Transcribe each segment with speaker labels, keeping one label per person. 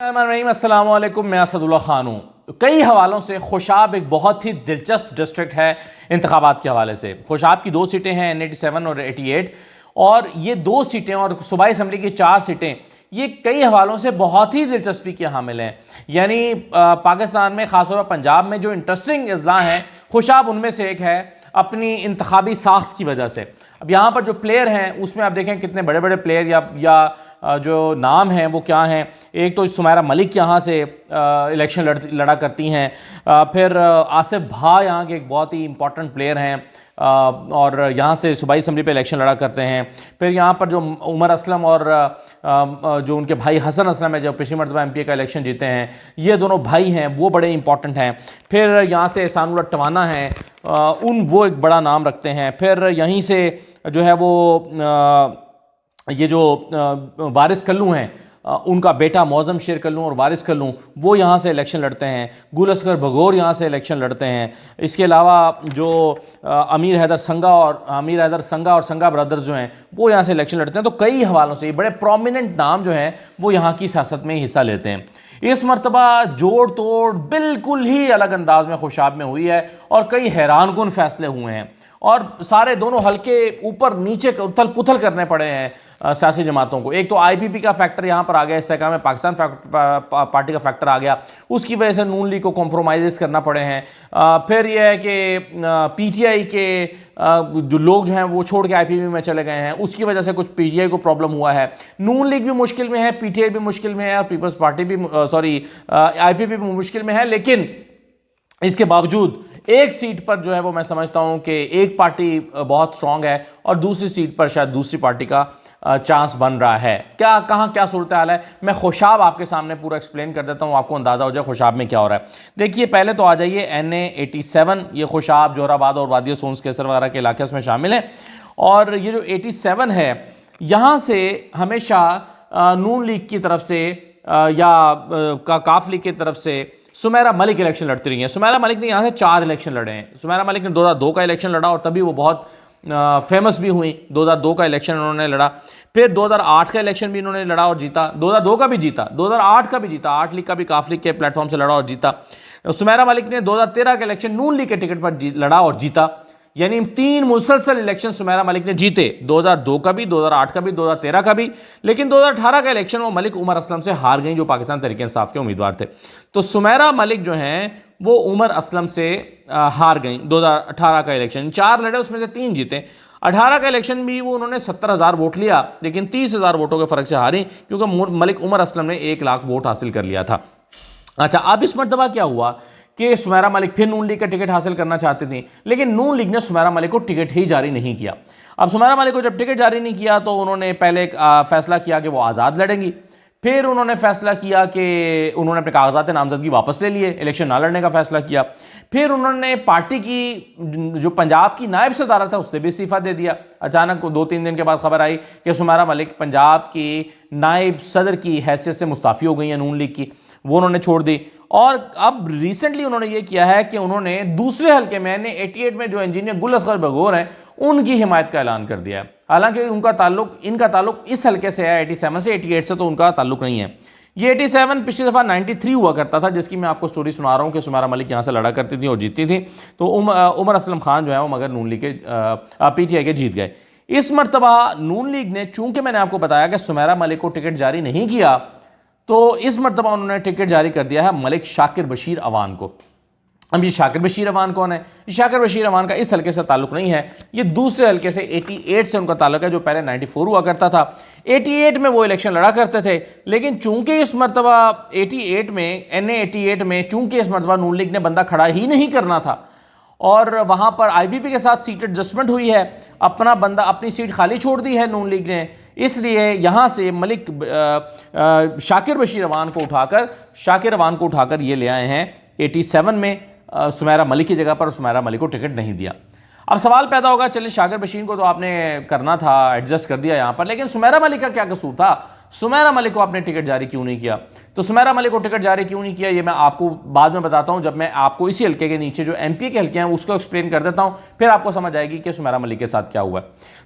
Speaker 1: अस्सलाम वालेकुम, मैं असदुल्ला खान हूँ। कई हवालों से खुशाब एक बहुत ही दिलचस्प डिस्ट्रिक्ट है इंतखाबात के हवाले से। खुशाब की 2 सीटें हैं, N87 और 88, और ये 2 सीटें और सूबाई असम्बली की 4 सीटें ये कई हवालों से बहुत ही दिलचस्पी के हामिल हैं। यानी पाकिस्तान में ख़ासतौर पर पंजाब में जो इंटरेस्टिंग अजला हैं, खुशाब उनमें से एक है अपनी इंतखाबी साख्त की वजह से। अब यहाँ पर जो प्लेयर हैं उसमें आप देखें कितने बड़े बड़े प्लेयर या जो नाम हैं वो क्या हैं। एक तो सुमैरा मलिक यहाँ से इलेक्शन लड़ा करती हैं, फिर आसिफ भा यहाँ के एक बहुत ही इंपॉर्टेंट प्लेयर हैं और यहाँ से सूबाई असम्बली पे इलेक्शन लड़ा करते हैं। फिर यहाँ पर जो उमर असलम और जो उनके भाई हसन असलम है जो पिछली मरतबा MP का इलेक्शन जीते हैं, ये दोनों भाई हैं, वो बड़े इंपॉर्टेंट हैं। फिर यहाँ से एहसानुल्लाह टवाना हैं, वो एक बड़ा नाम रखते हैं। फिर यहीं से जो है वो ये जो वारिस कल्लू हैं, उनका बेटा मौज़म शेर कल्लू और वारिस कल्लू, वो यहाँ से इलेक्शन लड़ते हैं। गुल असगर बगौर यहाँ से इलेक्शन लड़ते हैं। इसके अलावा जो अमीर हैदर संगा और संगा ब्रदर्स जो हैं वो यहाँ से इलेक्शन लड़ते हैं। तो कई हवालों से बड़े प्रोमिनेंट नाम जो हैं वो यहाँ की सियासत में हिस्सा लेते हैं। इस मरतबा जोड़ तोड़ बिल्कुल ही अलग अंदाज में खुशाब में हुई है और कई हैरानकुन फैसले हुए हैं और सारे दोनों हल्के ऊपर नीचे उथल पुथल करने पड़े हैं सियासी जमातों को। एक तो IPP का फैक्टर यहाँ पर आ गया, इस्तेहकाम में पाकिस्तान पार्टी का फैक्टर आ गया, उसकी वजह से नून लीग को कॉम्प्रोमाइज़ करना पड़े हैं। फिर यह है कि PTI के जो लोग जो हैं वो छोड़ के IPP में चले गए हैं, उसकी वजह से कुछ PTI को प्रॉब्लम हुआ है। नून लीग भी मुश्किल में है, PTI भी मुश्किल में है और पीपल्स पार्टी भी IPP भी मुश्किल में है। लेकिन इसके बावजूद एक सीट पर जो है वो मैं समझता हूं कि एक पार्टी बहुत स्ट्रांग है और दूसरी सीट पर शायद दूसरी पार्टी का चांस बन रहा है। क्या सूरत हाल है, मैं खुशाब आपके सामने पूरा एक्सप्लेन कर देता हूं, आपको अंदाजा हो जाए खुशाब में क्या हो रहा है। देखिए, पहले तो आ जाइए NA87, ये खुशाब, जोहराबाद और वादी सोन्स केसर वगैरह के इलाके में शामिल है। और ये जो 87 है, यहाँ से हमेशा नून लीग की तरफ से या काफ लीग की तरफ से सुमैरा मलिक इलेक्शन लड़ती रही हैं। सुमैरा मलिक ने यहाँ से 4 इलेक्शन लड़े हैं। सुमैरा मलिक ने 2002 का इलेक्शन लड़ा और तभी वो बहुत फेमस भी हुई। 2002 का इलेक्शन उन्होंने लड़ा। फिर 2008 का इलेक्शन भी इन्होंने लड़ा और जीता। 2002 का भी जीता, 2008 का भी जीता, 8 लीग का भी काफ लीग के प्लेटफॉर्म से लड़ा और जीता। सुमैरा मलिक ने 2013 का इलेक्शन नून लीग के टिकट पर लड़ा और जीता। यानी 3 मुसलसल इलेक्शन सुमैरा मलिक ने जीते, 2002 का भी, 2008 का भी, 2013 का भी। लेकिन 2018 का इलेक्शन वो मलिक उमर असलम से हार गई, जो पाकिस्तान तहरीक इंसाफ के उम्मीदवार थे। तो सुमैरा मलिक जो हैं वो उमर असलम से हार गई। 2018 का इलेक्शन 4 लड़े, उसमें से 3 जीते। 18 का इलेक्शन भी वो उन्होंने 70,000 वोट लिया, लेकिन 30,000 वोटों के फर्क से हारी, क्योंकि मलिक उमर असलम ने 1 लाख वोट हासिल कर लिया था। अच्छा, अब इस मरतबा क्या हुआ कि सुमैरा मलिक फिर नून लीग का टिकट हासिल करना चाहती थी, लेकिन नून लीग ने सुमैरा मलिक को टिकट ही जारी नहीं किया। अब सुमैरा मलिक को जब टिकट जारी नहीं किया तो उन्होंने पहले फैसला किया कि वो आज़ाद लड़ेंगी। फिर उन्होंने फैसला किया कि उन्होंने अपने कागजात नामजदगी वापस ले लिए, इलेक्शन ना लड़ने का फैसला किया। फिर उन्होंने पार्टी की जो पंजाब की नायब सदारत है उससे भी इस्तीफा दे दिया। अचानक 2-3 दिन के बाद खबर आई कि सुमैरा मलिक पंजाब की नायब सदर की हैसियत से मुस्ताफ़ी हो गई है नून लीग की, वो उन्होंने छोड़ दी। और अब रिसेंटली उन्होंने ये किया है कि उन्होंने दूसरे हल्के में यानी 88 में जो इंजीनियर गुल असगर बगौर हैं उनकी हिमायत का ऐलान कर दिया है। हालांकि इनका ताल्लुक इस हल्के से है, 87 से, 88 से तो उनका ताल्लुक नहीं है। ये 87 पिछली दफ़ा 93 हुआ करता था, जिसकी मैं आपको स्टोरी सुना रहा हूँ कि सुमैरा मलिक यहाँ से लड़ा करती थी और जीतती थी। तो उमर असलम खान जो है वो मगर नून लीग के PTI के जीत गए। इस मरतबा नून लीग ने, चूंकि मैंने आपको बताया कि सुमैरा मलिक को टिकट जारी नहीं किया, तो इस मरतबा उन्होंने टिकट जारी कर दिया है मलिक शाकिर बशीर अवान को। अब ये शाकिर बशीर अवान कौन है? शाकिर बशीर अवान का इस हल्के से ताल्लुक नहीं है, ये दूसरे हल्के से 88 से उनका ताल्लुक है, जो पहले 94 हुआ करता था। 88 में वो इलेक्शन लड़ा करते थे, लेकिन चूंकि इस मरतबा 88 में NA88 में चूंकि इस मरतबा नून लीग ने बंदा खड़ा ही नहीं करना था और वहाँ पर IPP के साथ सीट एडजस्टमेंट हुई है, अपना बंदा अपनी सीट खाली छोड़ दी है नून लीग ने, इसलिए यहाँ से मलिक शाकिर बशीर अवान को उठाकर ये ले आए हैं 87 में सुमैरा मलिक की जगह पर। सुमैरा मलिक को टिकट नहीं दिया। अब सवाल पैदा होगा, चलिए शाकिर बशीर को तो आपने करना था, एडजस्ट कर दिया यहाँ पर, लेकिन सुमैरा मलिक का क्या कसूर था? सुमेरा मलिक को आपने टिकट जारी क्यों नहीं किया? तो सुमेरा मलिक को टिकट जारी क्यों नहीं किया ये मैं आपको बाद में बताता हूं, जब मैं आपको इसी हल्के के नीचे जो एमपी के हल्के हैं उसको एक्सप्लेन कर देता हूं, फिर आपको समझ आएगी कि सुमेरा मलिक के साथ क्या हुआ।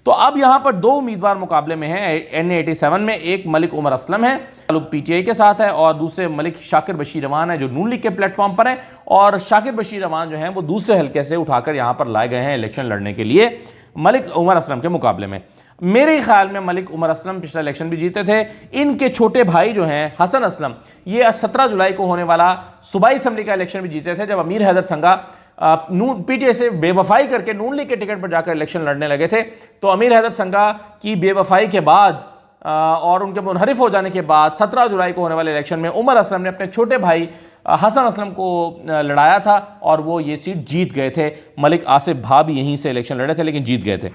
Speaker 1: तो अब यहां पर दो उम्मीदवार मुकाबले में हैं NA87 में। एक मलिक उमर असलम है, पीटीआई के साथ है, और दूसरे मलिक शाकिर बशीर रहमान है जो नून लीग के प्लेटफॉर्म पर है। और शाकिर बशीर रहमान जो है वो दूसरे हल्के से उठाकर यहां पर लाए गए हैं इलेक्शन लड़ने के लिए मलिक उमर असलम के मुकाबले में। मेरे ख्याल में मलिक उमर असलम पिछला इलेक्शन भी जीते थे। इनके छोटे भाई जो हैं हसन असलम, ये 17 जुलाई को होने वाला सूबाई असम्बली का इलेक्शन भी जीते थे, जब अमीर हैदर संगा पीटीआई से बेवफाई करके नून लीग के टिकट पर जाकर इलेक्शन लड़ने लगे थे। तो अमीर हैदर संगा की बेवफाई के बाद और उनके मुनहरिफ हो जाने के बाद 17 जुलाई को होने वाले इलेक्शन में उमर असलम ने अपने छोटे भाई हसन असलम को लड़ाया था और वो ये सीट जीत गए थे। मलिक आसिफ भा भी यहीं से इलेक्शन लड़े थे लेकिन जीत गए थे।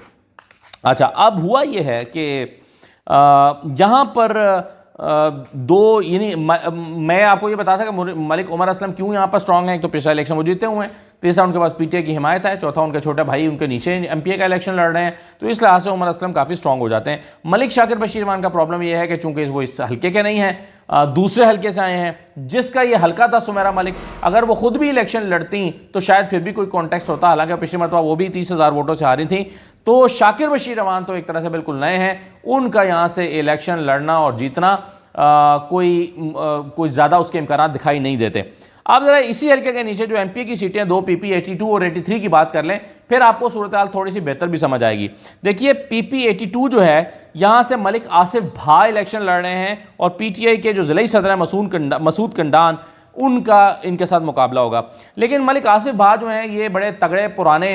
Speaker 1: अच्छा, अब हुआ ये है कि यहाँ पर दो, यानी मैं आपको ये बताया था कि मलिक उमर असलम क्यों यहाँ पर स्ट्रांग है। एक तो पिछला इलेक्शन वो जीते हुए हैं, तीसरा उनके पास पीटीआई की हिमायत है, चौथा उनके छोटे भाई उनके नीचे एमपीए का इलेक्शन लड़ रहे हैं, तो इस लिहाज से उमर असलम काफ़ी स्ट्रांग हो जाते हैं। मलिक शाकिर बशीर रहमान का प्रॉब्लम यह है कि चूंकि वो इस हल्के के नहीं हैं, दूसरे हल्के से आए हैं जिसका ये हल्का था सुमेरा मलिक। अगर वो खुद भी इलेक्शन लड़ती तो शायद फिर भी कोई कॉन्टेक्स्ट होता, हालांकि पिछली मरतबा वो भी 30,000 वोटों से हारी थी। तो शाकिर बशीर रहमान तो एक तरह से बिल्कुल नए हैं, उनका यहाँ से इलेक्शन लड़ना और जीतना कोई ज़्यादा उसके इम्कान दिखाई नहीं देते। आप ज़रा इसी हल्के के नीचे जो एमपी की सीटें 2 PP 82 और 83 की बात कर लें, फिर आपको सूरत हाल थोड़ी सी बेहतर भी समझ आएगी। देखिए PP 82 जो है, यहाँ से मलिक आसिफ भा इलेक्शन लड़ रहे हैं और पीटीआई के जो ज़िलाई सदर है मसूद कंडान, उनका इनके साथ मुकाबला होगा। लेकिन मलिक आसिफ भा जो हैं ये बड़े तगड़े पुराने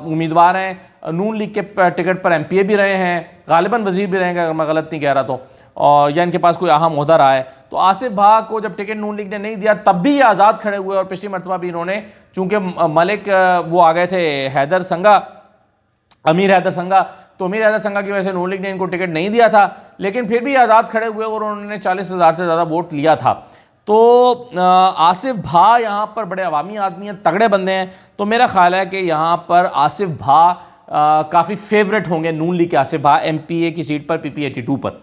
Speaker 1: उम्मीदवार हैं, नून लीग के टिकट पर एमपीए भी रहे हैं, गालिबन वजीर भी रहेंगे अगर मैं गलत नहीं कह रहा तो, और या इनके पास कोई अहम ओहदा रहा है। तो आसिफ भा को जब टिकट नून लीग ने नहीं दिया तब भी ये आज़ाद खड़े हुए, और पिछली मरतबा भी इन्होंने, चूंकि मलिक वो आ गए थे हैदर संगा, अमीर हैदर संगा, तो अमीर हैदर संगा की वजह से नून लीग ने इनको टिकट नहीं दिया था, लेकिन फिर भी आज़ाद खड़े हुए और उन्होंने 40,000 से ज़्यादा वोट लिया था। तो आसिफ भा यहाँ पर बड़े अवामी आदमी हैं, तगड़े बंदे हैं, तो मेरा ख्याल है कि यहाँ पर आसिफ भा काफ़ी फेवरेट होंगे नून लीग के आसिफ भा एमपीए की सीट पर PP 82 पर।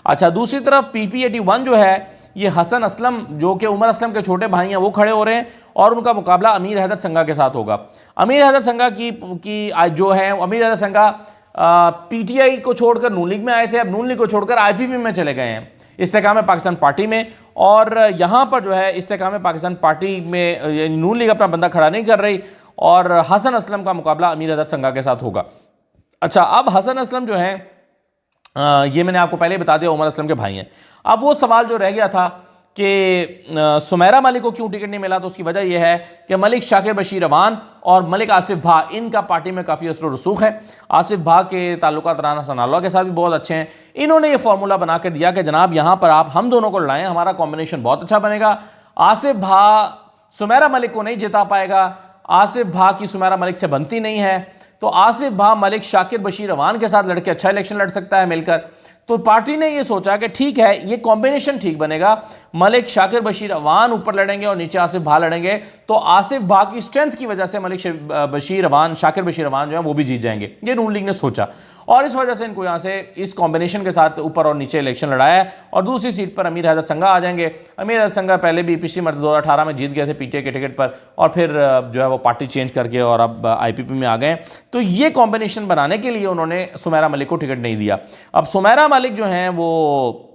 Speaker 1: अच्छा, दूसरी तरफ PP 81 जो है, ये हसन असलम जो कि उमर असलम के छोटे भाई हैं वो खड़े हो रहे हैं और उनका मुकाबला अमीर हैदर संगा के साथ होगा। अमीर हैदर संगा की जो है, अमीर हैदर संगा पीटीआई को छोड़कर नून लीग में आए थे, अब नून लीग को छोड़कर IPP में चले गए हैं, इस्तेकाम पाकिस्तान पार्टी में। और यहाँ पर जो है इस्तेकाम पाकिस्तान पार्टी में नून लीग अपना बंदा खड़ा नहीं कर रही और हसन असलम का मुकाबला अमीर हैदर संगा के साथ होगा। अच्छा, अब हसन असलम जो है, ये मैंने आपको पहले ही बता दिया उमर असलम के भाई हैं। अब वो सवाल जो रह गया था कि सुमेरा मलिक को क्यों टिकट नहीं मिला, तो उसकी वजह यह है कि मलिक शाकिर बशीर रहमान और मलिक आसिफ भा, इनका पार्टी में काफ़ी असर रसूख है। आसिफ भा के ताल्लुकात राना सनाल्लाह के साथ भी बहुत अच्छे हैं। इन्होंने ये फार्मूला बना कर दिया कि जनाब यहाँ पर आप हम दोनों को लड़ाएं, हमारा कॉम्बिनेशन बहुत अच्छा बनेगा। आसिफ भा सुमेरा मलिक को नहीं जिता पाएगा, आसिफ भा की सुमेरा मलिक से बनती नहीं है, तो आसिफ भा मलिक शाकिर बशीर रहमान के साथ लड़के अच्छा इलेक्शन लड़ सकता है मिलकर। तो पार्टी ने ये सोचा कि ठीक है, ये कॉम्बिनेशन ठीक बनेगा, मलिक शाकिर बशीर रहमान ऊपर लड़ेंगे और नीचे आसिफ भा लड़ेंगे, तो आसिफ भा की स्ट्रेंथ की वजह से मलिक बशीर रहमान, शाकिर बशीर रहमान जो है वो भी जीत जाएंगे, ये नून लीग ने सोचा और इस वजह से इनको यहाँ से इस कॉम्बिनेशन के साथ ऊपर और नीचे इलेक्शन लड़ाया है। और दूसरी सीट पर अमीर हैदर संगा आ जाएंगे। अमीर हैदर संगा पहले भी पिछली मरतबा 2018 में जीत गए थे पीटीआई के टिकट पर और फिर जो है वो पार्टी चेंज करके और अब IPP में आ गए। तो ये कॉम्बिनेशन बनाने के लिए उन्होंने सुमेरा मलिक को टिकट नहीं दिया। अब सुमेरा मलिक जो हैं वो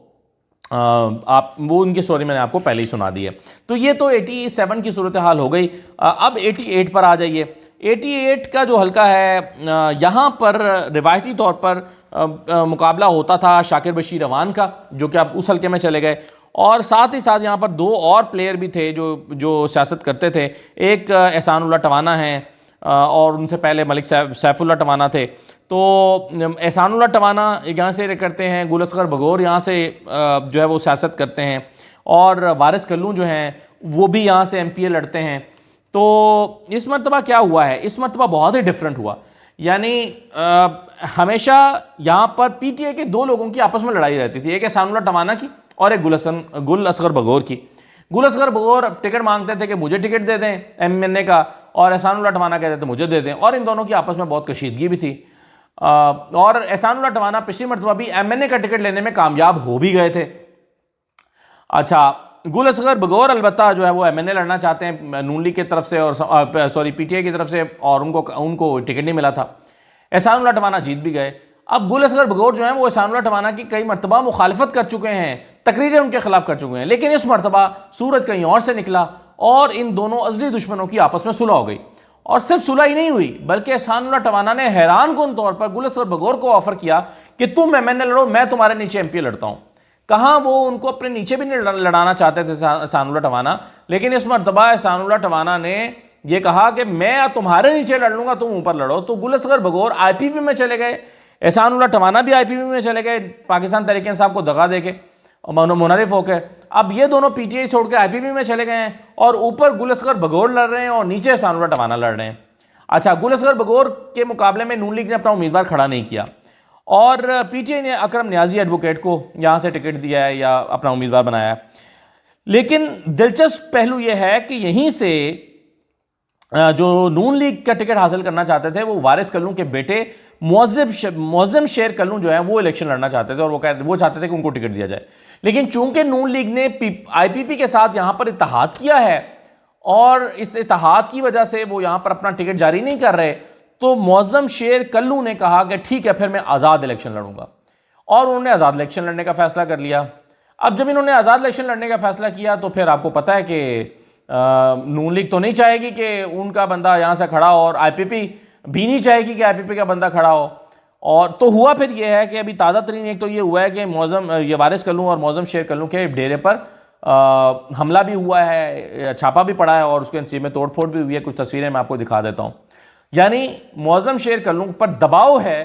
Speaker 1: वो उनकी स्टोरी मैंने आपको पहले ही सुना दी है। तो ये तो 87 की सूरत हाल हो गई। अब 88 पर आ जाइए। 88 का जो हल्का है, यहाँ पर रिवायती तौर पर मुकाबला होता था शाकिर बशीर रहमान का, जो कि अब उस हल्के में चले गए, और साथ ही साथ यहाँ पर दो और प्लेयर भी थे जो सियासत करते थे। एक एहसानुल्लाह टवाना हैं और उनसे पहले मलिक सैफुल्लाह टवाना थे। तो एहसानुल्लाह टवाना यहाँ से करते हैं, गुल असगर बगौर यहाँ से जो है वो सियासत करते हैं, और वारिस कल्लू जो हैं वो भी यहाँ से MPA लड़ते हैं। तो इस मरतबा क्या हुआ है, इस मरतबा बहुत ही डिफरेंट हुआ। यानी हमेशा यहाँ पर PTI के दो लोगों की आपस में लड़ाई रहती थी, एक एहसानुल्लाह टवाना की और एक गुल असगर बगौर की। गुल असगर बगौर टिकट मांगते थे कि मुझे टिकट दे दें MNA का, और एहसानुल्लाह टवाना कहते थे मुझे दे दें, और इन दोनों की आपस में बहुत कशीदगी भी थी। और एहसानुल्लाह टवाना पिछली मरतबा भी MNA का टिकट लेने में कामयाब हो भी गए थे। अच्छा, गुल असगर बगौर अलबत्ता जो है वो MNA लड़ना चाहते हैं नून लीग की तरफ से और सॉरी PTI की तरफ से, और उनको टिकट नहीं मिला था। एहसानुल्लाह टवाना जीत भी गए। अब गुल असगर बगौर जो है वो एहसानुल्लाह टवाना की कई मरतबा मुखालफत कर चुके हैं, तकरीरें उनके खिलाफ कर चुके हैं, लेकिन इस मरतबा सूरज कहीं और से निकला और इन दोनों अजली दुश्मनों की आपस में सुलह हो गई। और सिर्फ सुलह ही नहीं हुई बल्कि एहसानुल्लाह टवाना ने हैरान कुन तौर पर गुल असगर बगौर को ऑफर किया कि तुम MNA लड़ो, मैं तुम्हारे नीचे MP लड़ता हूं। कहाँ वो उनको अपने नीचे भी नहीं लड़ाना चाहते थे एहसानुल्लाह टवाना, लेकिन इस मरतबा एहसानुल्लाह टवाना ने यह कहा कि मैं तुम्हारे नीचे लड़ लूंगा, तुम ऊपर लड़ो। तो गुल असगर बगौर IPP में चले गए, एहसानुल्लाह टवाना भी IPP में चले गए, पाकिस्तान तहरीक इंसाफ को दगा देके मुनरिफ होकर। अब ये दोनों PTI छोड़ के IPP में चले गए हैं और ऊपर गुल असगर बगौर लड़ रहे हैं और नीचे एहसानुल्लाह टवाना लड़ रहे हैं। अच्छा, गुल असगर बगौर के मुकाबले में नून लीग ने अपना उम्मीदवार खड़ा नहीं किया और PTI ने अकरम न्याजी एडवोकेट को यहाँ से टिकट दिया है या अपना उम्मीदवार बनाया है। लेकिन दिलचस्प पहलू यह है कि यहीं से जो नून लीग का टिकट हासिल करना चाहते थे वो वारिस कल्लू के बेटे मुअज़्ज़म शेर कल्लू जो है वो इलेक्शन लड़ना चाहते थे और वो चाहते थे कि उनको टिकट दिया जाए। लेकिन चूंकि नून लीग ने IPP के साथ यहां पर इत्तेहाद किया है और इस इत्तेहाद की वजह से वो यहां पर अपना टिकट जारी नहीं कर रहे, तो मुअज़्ज़म शेर कल्लू ने कहा कि ठीक है, फिर मैं आज़ाद इलेक्शन लड़ूंगा, और उन्होंने आज़ाद इलेक्शन लड़ने का फैसला कर लिया। अब जब इन्होंने आज़ाद इलेक्शन लड़ने का फैसला किया तो फिर आपको पता है कि नून लीग तो नहीं चाहेगी कि उनका बंदा यहाँ से खड़ा हो और IPP भी नहीं चाहेगी कि IPP का बंदा खड़ा हो। और तो हुआ फिर ये है कि अभी ताज़ा तरीन एक तो ये हुआ है कि ये वारिस कल्लू और मुअज़्ज़म शेर कल्लू के डेरे पर हमला भी हुआ है, छापा भी पड़ा है और उसके नतीजे में तोड़ फोड़ भी हुई है। कुछ तस्वीरें मैं आपको दिखा देता हूँ। यानी मुअज़्ज़म शेर कल्लू पर दबाव है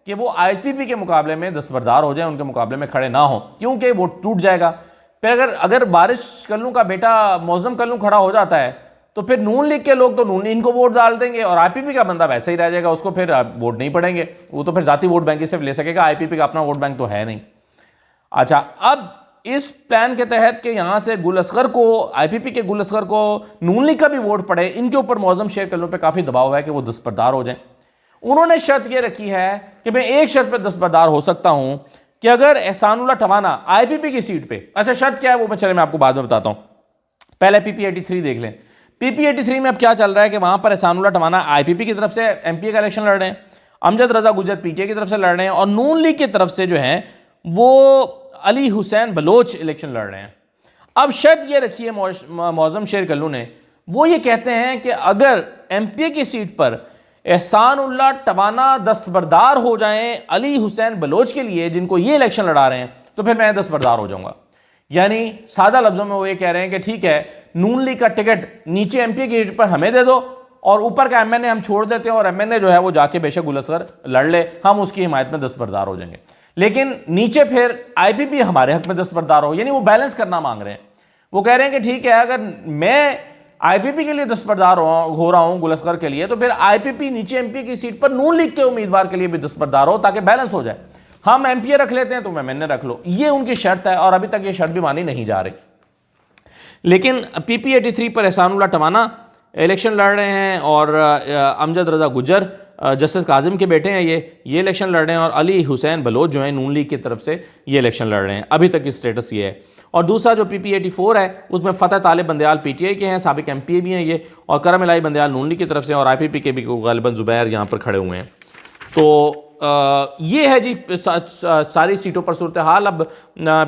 Speaker 1: कि वो IPP के मुकाबले में दस्तबरदार हो जाए, उनके मुकाबले में खड़े ना हो, क्योंकि वो टूट जाएगा। फिर अगर वारिस कल्लू का बेटा मुअज़्ज़म कल्लू खड़ा हो जाता है तो फिर नून लीग के लोग तो नून इनको वोट डाल देंगे और IPP का बंदा वैसे ही रह जाएगा, उसको फिर वोट नहीं पड़ेंगे, वो तो फिर जाती वोट बैंक ही सिर्फ ले सकेगा, IPP का अपना वोट बैंक तो है नहीं। अच्छा, अब इस प्लान के तहत कि यहां से गुल असगर को, IPP के गुल असगर को नून लीग का भी वोट पड़े, इनके ऊपर मुअज़्ज़म शेर कल्लू पे काफी दबाव है कि वो दस्तबरदार हो जाए। उन्होंने शर्त ये रखी है कि मैं एक शर्त पर दस्तबरदार हो सकता हूं कि अगर एहसानुल्लाह टवाना IPP की सीट पे, अच्छा शर्त क्या है वो मैं आपको बाद में बताता हूं, पहले PP83 देख लें। PP83 में अब क्या चल रहा है कि वहां पर एहसानुल्लाह टवाना IPP की तरफ से MP का इलेक्शन लड़ रहे हैं, अमजद रजा गुजर PTI की तरफ से लड़ रहे हैं और नून लीग की तरफ से जो है वो अली हुसैन बलोच इलेक्शन लड़ रहे हैं। अब शर्त ये रखी है मुअज़्ज़म शेर कल्लू ने, वो ये कहते हैं कि अगर MP की सीट पर एहसानुल्लाह टवाना दस्तबरदार हो जाएं अली हुसैन बलोच के लिए, जिनको ये इलेक्शन लड़ा रहे हैं, तो फिर मैं दस्तबरदार हो जाऊंगा। यानी सादा लफ्जों में वो ये कह रहे हैं कि ठीक है, नून लीग का टिकट नीचे MP की सीट पर हमें दे दो और ऊपर का MNA हम छोड़ देते हैं और MNA जो है वो जाके बेशक गुल असगर लड़ ले, हम उसकी हिमायत में दस्तबरदार हो जाएंगे, लेकिन नीचे फिर IPP हमारे हक में दस्तबरदार हो। यानी वो बैलेंस करना मांग रहे हैं। वो कह रहे हैं कि ठीक है, अगर मैं IPP के लिए दस्तबरदार हो रहा हूं गुल असगर के लिए, तो फिर IPP नीचे MP की सीट पर नून लीग के उम्मीदवार के लिए भी दस्तबरदार हो ताकि बैलेंस हो जाए। हम MPA रख लेते हैं, तुम MNA रख लो, ये उनकी शर्त है और अभी तक ये शर्त भी मानी नहीं जा रही। लेकिन PP83 पर एहसानुल्लाह टवाना इलेक्शन लड़ रहे हैं और अमजद रजा गुजर जस्टिस काजिम के बेटे हैं, ये इलेक्शन लड़ रहे हैं और अली हुसैन बलोच जो है नून लीग की तरफ से ये इलेक्शन लड़ रहे हैं। अभी तक की स्टेटस ये है। और दूसरा जो PP84 है उसमें फ़तेह तालिब बंदयाल PTI के हैं, साबिक MPA भी हैं ये, और करम इलाही बंदयाल नून लीग की तरफ से, और IPP के भी गालिबन जुबैर यहाँ पर खड़े हुए हैं। तो ये है जी सारी सीटों पर सूरत हाल। अब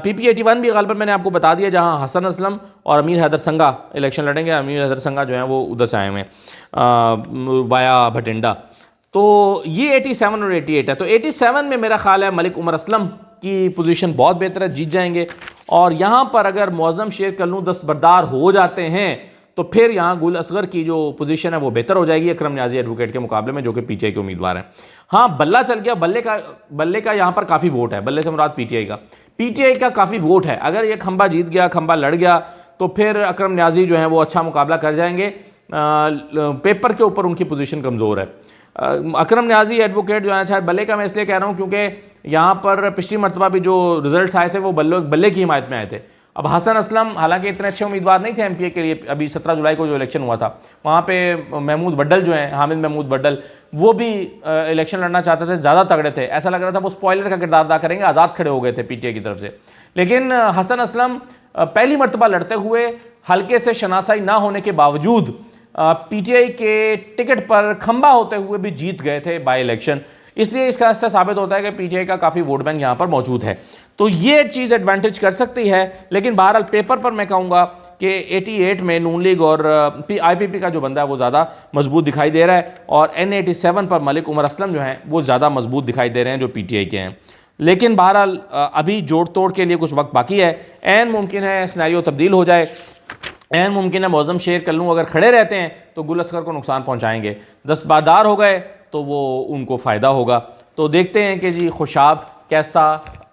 Speaker 1: PP81 भी गालिबन मैंने आपको बता दिया, जहाँ हसन असलम और अमीर हैदर संगा इलेक्शन लड़ेंगे। अमीर हैदर संगा जो है वो उधर से आए हुए हैं वाया भटिंडा। तो ये 87 और 88 है। तो 87 में मेरा ख्याल है मलिक उमर असलम की पोजीशन बहुत बेहतर है, जीत जाएंगे। और यहाँ पर अगर मुअज़्ज़म शेर कल्लू दस्तबरदार हो जाते हैं तो फिर यहाँ गुल असगर की जो पोजीशन है वो बेहतर हो जाएगी अकरम न्याजी एडवोकेट के मुकाबले में, जो कि PTI के उम्मीदवार हैं। हाँ, बल्ला चल गया, बल्ले का यहाँ पर काफ़ी वोट है, बल्ले से मुराद PTI का काफ़ी वोट है। अगर ये खंबा जीत गया, खंबा लड़ गया, तो फिर अकरम न्याजी जो है वो अच्छा मुकाबला कर जाएंगे। पेपर के ऊपर उनकी पोजीशन कमज़ोर है। अकरम न्याजी एडवोकेट जो है, शायद बल्ले का मैं इसलिए कह रहा हूँ क्योंकि यहाँ पर पिछली मरतबा भी जो रिजल्ट्स आए थे वो बल्ले की हिमायत में आए थे अब हसन असलम हालांकि इतने अच्छे उम्मीदवार नहीं थे एमपीए के लिए, अभी 17 जुलाई को जो इलेक्शन हुआ था वहाँ पे महमूद वड्डल जो हैं, हामिद महमूद वड्डल, वो भी इलेक्शन लड़ना चाहते थे, ज़्यादा तगड़े थे, ऐसा लग रहा था वो स्पॉइलर का किरदार अदा करेंगे, आज़ाद खड़े हो गए थे पीटीआई की तरफ से। लेकिन हसन असलम पहली मरतबा लड़ते हुए हल्के से शनासाई ना होने के बावजूद पीटीआई के टिकट पर खंबा होते हुए भी जीत गए थे बाई इलेक्शन। इसलिए इसका इससे साबित होता है कि पीटीआई का काफ़ी वोट बैंक यहाँ पर मौजूद है, तो ये चीज़ एडवांटेज कर सकती है। लेकिन बहरहाल पेपर पर मैं कहूँगा कि 88 में नून लीग और आईपीपी का जो बंदा है वो ज़्यादा मजबूत दिखाई दे रहा है, और N87 पर मलिक उमर असलम जो हैं वो ज़्यादा मजबूत दिखाई दे रहे हैं जो पीटीआई के हैं। लेकिन बहरहाल अभी जोड़ तोड़ के लिए कुछ वक्त बाकी है, ऐन मुमकिन है सिनेरियो तब्दील हो जाए, ऐन मुमकिन है मौज़म शेर कल्लू अगर खड़े रहते हैं तो गुल असगर को नुकसान पहुंचाएंगे, दस्तबरदार हो गए तो वो उनको फ़ायदा होगा। तो देखते हैं कि जी खुशाब कैसा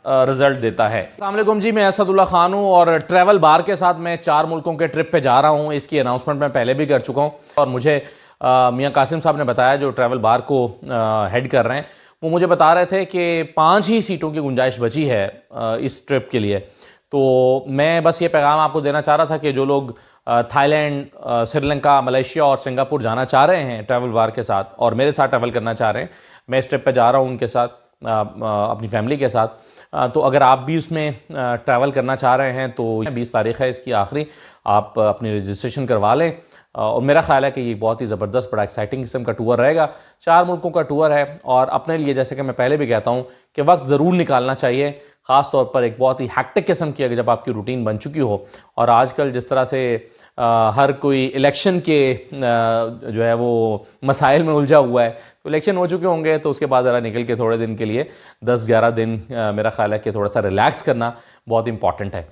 Speaker 1: रिजल्ट देता है। अस्सलाम वालेकुम जी, मैं असदुल्ला खान हूँ और ट्रैवल बार के साथ मैं 4 मुल्कों के ट्रिप पे जा रहा हूँ। इसकी अनाउंसमेंट मैं पहले भी कर चुका हूँ और मुझे मियाँ कासिम साहब ने बताया, जो ट्रैवल बार को हेड कर रहे हैं, वो मुझे बता रहे थे कि 5 ही सीटों की गुंजाइश बची है इस ट्रिप के लिए। तो मैं बस ये पैगाम आपको देना चाह रहा था कि जो लोग थाईलैंड, श्रीलंका, मलेशिया और सिंगापुर जाना चाह रहे हैं ट्रैवल बार के साथ और मेरे साथ ट्रैवल करना चाह रहे हैं, मैं इस ट्रिप पे जा रहा हूँ उनके साथ, अपनी फैमिली के साथ। तो अगर आप भी उसमें ट्रैवल करना चाह रहे हैं तो 20 तारीख़ है इसकी आखिरी, आप अपनी रजिस्ट्रेशन करवा लें। और मेरा ख्याल है कि ये बहुत ही ज़बरदस्त, बड़ा एक्साइटिंग किस्म का टूर रहेगा। 4 मुल्कों का टूर है और अपने लिए, जैसे कि मैं पहले भी कहता हूँ, कि वक्त ज़रूर निकालना चाहिए, ख़ास तौर पर एक बहुत ही हैक्टिक किस्म की, अगर जब आपकी रूटीन बन चुकी हो। और आजकल जिस तरह से हर कोई इलेक्शन के जो है वो मसाइल में उलझा हुआ है, तो इलेक्शन हो चुके होंगे तो उसके बाद ज़रा निकल के थोड़े दिन के लिए 10-11 दिन मेरा ख्याल है कि थोड़ा सा रिलैक्स करना बहुत इंपॉर्टेंट है।